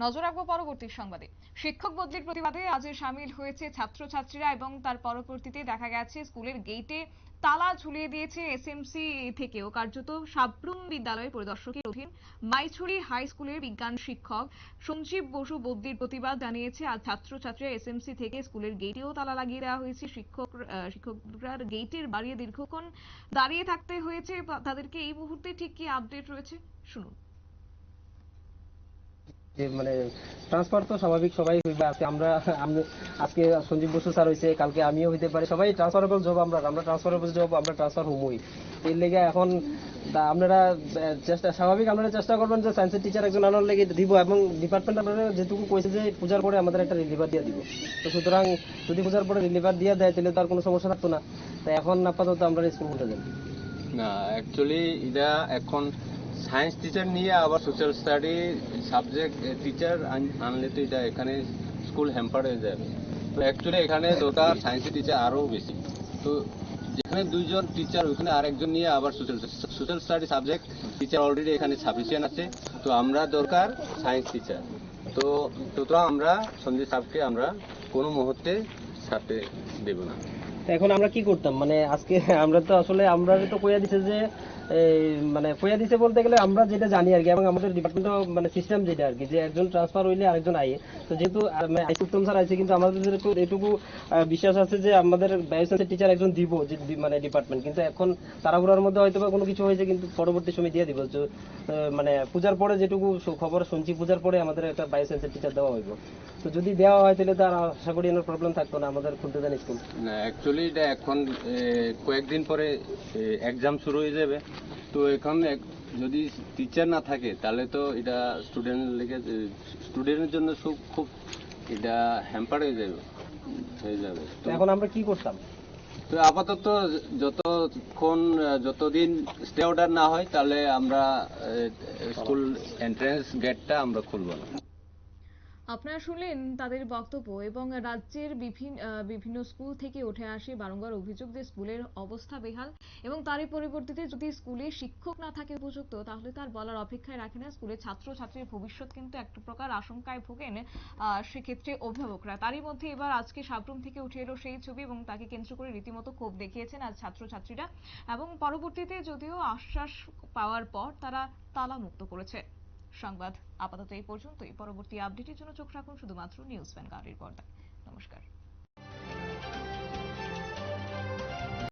নজর রাখবো পরবর্তী সংবাদে। শিক্ষক বদলির প্রতিবাদে আজ সামিল হয়েছে ছাত্রছাত্রীরা এবং তার পরবর্তীতে দেখা গেছে স্কুলের গেটে তালা ঝুলিয়ে দিয়েছে এসএমসি থেকেও। কার্যত সাব্রুম বিদ্যালয়ের পরিদর্শকের অধীন মাইছড়ি হাই স্কুলের বিজ্ঞান শিক্ষক সঞ্জীব বসু বদলির প্রতিবাদ জানিয়েছে। আজ ছাত্রছাত্রীরা এসএমসি থেকে স্কুলের গেটেও তালা লাগিয়ে দেওয়া হয়েছে। শিক্ষকরা গেটের বাইরে দীর্ঘক্ষণ দাঁড়িয়ে থাকতে হয়েছে তাদেরকে। এই মুহূর্তে ঠিক কি আপডেট রয়েছে শুনুন। মানে ট্রান্সফার তো স্বাভাবিক, সবাই হইবে। আজকে সঞ্জীব বসু স্যার হইছে, কালকে আমিও হইতে পারি, সবাই ট্রান্সফারেবল জব। আমরা ট্রান্সফারেবল জব, আমরা ট্রান্সফার হমই। এর লেগে এখন আপনারা স্বাভাবিক আপনারা চেষ্টা করবেন যে সায়েন্সের টিচার একজন আনার লেগে দিব, এবং ডিপার্টমেন্ট আপনারা যেটুকু কইছে যে পূজার পরে আমাদের একটা রিলিভার দিয়ে দিব। তো সুতরাং যদি পূজার পরে রিলিভার দিয়ে দেয় তাহলে তো আর কোনো সমস্যা থাকতো না। তাই এখন আপাতত আমরা স্কুল খুলতে যাই না। অ্যাকচুয়ালি এটা এখন সায়েন্স টিচার নিয়ে আবার সোশ্যাল স্টাডি সাবজেক্ট টিচার আনলে তো এটা এখানে স্কুল হ্যাম্পার হয়ে যাবে। তো অ্যাকচুয়ালি এখানে দরকার সায়েন্সের টিচার আরও বেশি। তো যেখানে দুইজন টিচার ওইখানে আরেকজন নিয়ে আবার social study subject teacher already এখানে সাফিসিয়েন্ট আছে। তো আমরা দরকার সায়েন্স টিচার। তো সুতরাং আমরা সঞ্জয় সাহেবকে আমরা কোনো মুহূর্তে ছাড়তে দেব না। এখন আমরা কি করতাম, মানে আজকে আমরা তো আসলে আমরা তো কইয়া দিছে যে মানে কইয়া দিছে বলতে গেলে আমরা যেটা জানি আর কি, এবং আমাদের ডিপার্টমেন্ট মানে সিস্টেম যেটা আর কি, যে একজন ট্রান্সফার হইলে আরেকজন আইয়ে। তো যেহেতু উত্তম স্যার আইছে, কিন্তু আমাদের এটুকু বিশ্বাস আছে যে আমাদের বায়োসায়েন্সের টিচার একজন দিব, যে মানে ডিপার্টমেন্ট। কিন্তু এখন তাড়াহুড়ার মধ্যে হয়তো বা কোনো কিছু হয়েছে, কিন্তু পরবর্তী সময় দিয়ে দিব। মানে পূজার পরে যেটুকু খবর শুনছি, পূজার পরে আমাদের একটা বায়োসায়েন্সের টিচার দেওয়া হইব। তো যদি দেওয়া হয় তাহলে তো আর আশা করি এর প্রবলেম থাকতো না, আমাদের খুলতে দেন স্কুল। না, অ্যাকচুয়ালি এটা এখন কয়েকদিন পরে এক্সাম শুরু হয়ে যাবে। তো এখন যদি টিচার না থাকে তাহলে তো এটা স্টুডেন্টের জন্য খুব এটা হ্যাম্পার হয়ে যাবে। তো এখন আমরা কি করতাম? তো আপাতত যতদিন স্টে অর্ডার না হয় তাহলে আমরা স্কুল এন্ট্রান্স গেটটা আমরা খুলব না। আপনারা শুনলেন তাদের বক্তব্য। এবং রাজ্যের বিভিন্ন স্কুল থেকে উঠে আসে বারংবার অভিযোগ যে স্কুলের অবস্থা বেহাল, এবং তারই পরিবর্তিতে যদি স্কুলে শিক্ষক না থাকে উপযুক্ত, তাহলে তার বলার অপেক্ষায় রাখে না। স্কুলের ছাত্রছাত্রীর ভবিষ্যৎ কিন্তু একটা প্রকার আশঙ্কায় ভোগেন সেক্ষেত্রে অভিভাবকরা। তারই মধ্যে এবার আজকে সাব্রুম থেকে উঠে এলো সেই ছবি, এবং তাকে কেন্দ্র করে রীতিমতো ক্ষোভ দেখিয়েছেন আজ ছাত্রছাত্রীরা। এবং পরবর্তীতে যদিও আশ্বাস পাওয়ার পর তারা তালা মুক্ত করেছে। সংবাদ আপাতত এই পর্যন্তই। পরবর্তী আপডেটের জন্য চোখ রাখুন শুধুমাত্র নিউজ ভ্যানগার্ডের পর্দায়। নমস্কার।